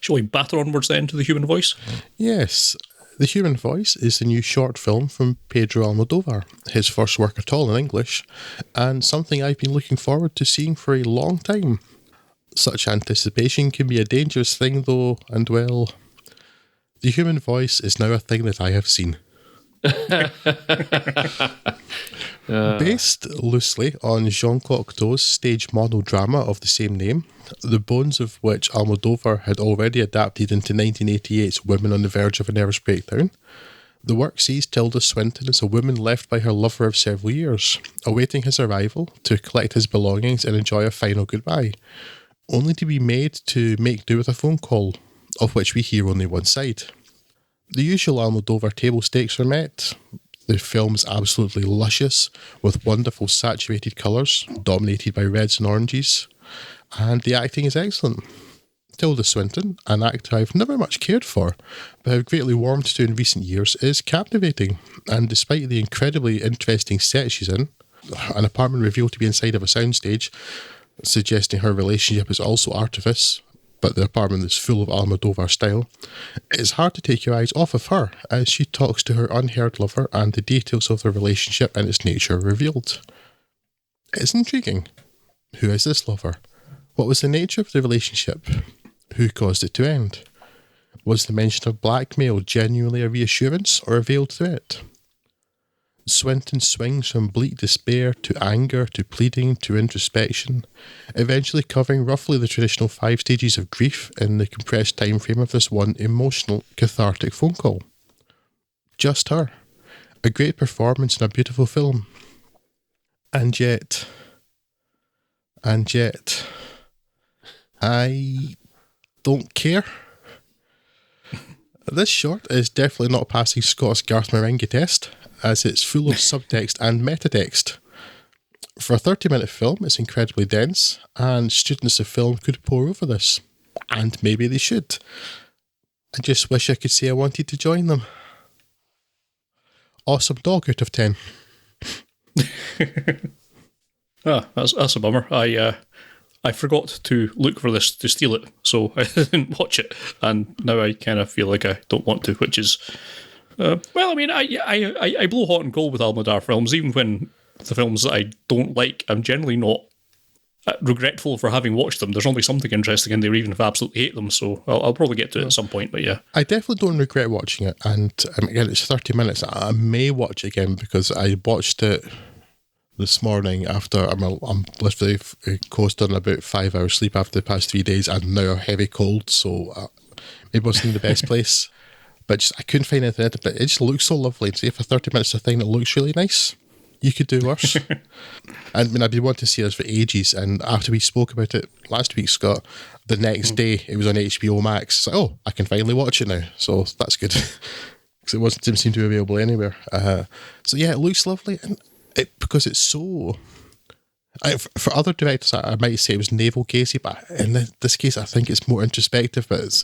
Shall we batter onwards then to The Human Voice? Yes. The Human Voice is the new short film from Pedro Almodovar, his first work at all in English, and something I've been looking forward to seeing for a long time. Such anticipation can be a dangerous thing though, and well, The Human Voice is now a thing that I have seen. Based loosely on Jean Cocteau's stage monodrama of the same name, the bones of which Almodovar had already adapted into 1988's Women on the Verge of a Nervous Breakdown, the work sees Tilda Swinton as a woman left by her lover of several years, awaiting his arrival to collect his belongings and enjoy a final goodbye, only to be made to make do with a phone call, of which we hear only one side. The usual Almodovar table stakes are met. The film's absolutely luscious, with wonderful saturated colours, dominated by reds and oranges, and the acting is excellent. Tilda Swinton, an actor I've never much cared for, but have greatly warmed to in recent years, is captivating, and despite the incredibly interesting set she's in, an apartment revealed to be inside of a soundstage, suggesting her relationship is also artifice, but the apartment is full of Almodovar style, it's hard to take your eyes off of her as she talks to her unheard lover and the details of their relationship and its nature are revealed. It's intriguing. Who is this lover? What was the nature of the relationship? Who caused it to end? Was the mention of blackmail genuinely a reassurance or a veiled threat? Swinton swings from bleak despair to anger to pleading to introspection, eventually covering roughly the traditional 5 stages of grief in the compressed time frame of this one emotional, cathartic phone call. Just her. A great performance in a beautiful film. And yet, I don't care. This short is definitely not passing Scott's Garth Marenghi test, as it's full of subtext and metatext. For a 30-minute film, it's incredibly dense, and students of film could pore over this. And maybe they should. I just wish I could say I wanted to join them. Awesome dog out of 10. That's a bummer. I forgot to look for this to steal it, so I didn't watch it, and now I kind of feel like I don't want to, which is... well, I mean, I blow hot and cold with Almodovar films, even when the films that I don't like, I'm generally not regretful for having watched them. There's only something interesting in there, even if I absolutely hate them, so I'll probably get to it at some point, but yeah. I definitely don't regret watching it, and again, it's 30 minutes. I may watch it again, because I watched it this morning after I'm literally coasting on about 5 hours sleep after the past 3 days, and now a heavy cold, so maybe it wasn't in the best place. But I couldn't find anything in it, but it just looks so lovely. And say for 30 minutes, a thing that looks really nice, you could do worse. I mean, I've been wanting to see this for ages, and after we spoke about it last week, Scott, the next day it was on HBO Max. So, oh, I can finally watch it now. So that's good, because didn't seem to be available anywhere. So yeah, it looks lovely, and because it's so... for other directors, I might say it was navel-gazing, but in this case, I think it's more introspective, but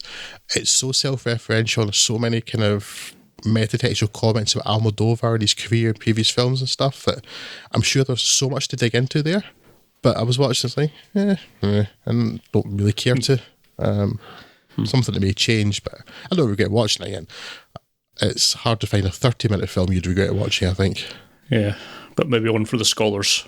it's so self-referential, and so many kind of metatextual comments about Almodovar and his career and previous films and stuff that I'm sure there's so much to dig into there. But I was watching this like, and don't really care to. Something that may change, but I don't regret watching it again. It's hard to find a 30-minute film you'd regret watching, I think. Yeah, but maybe one for the scholars.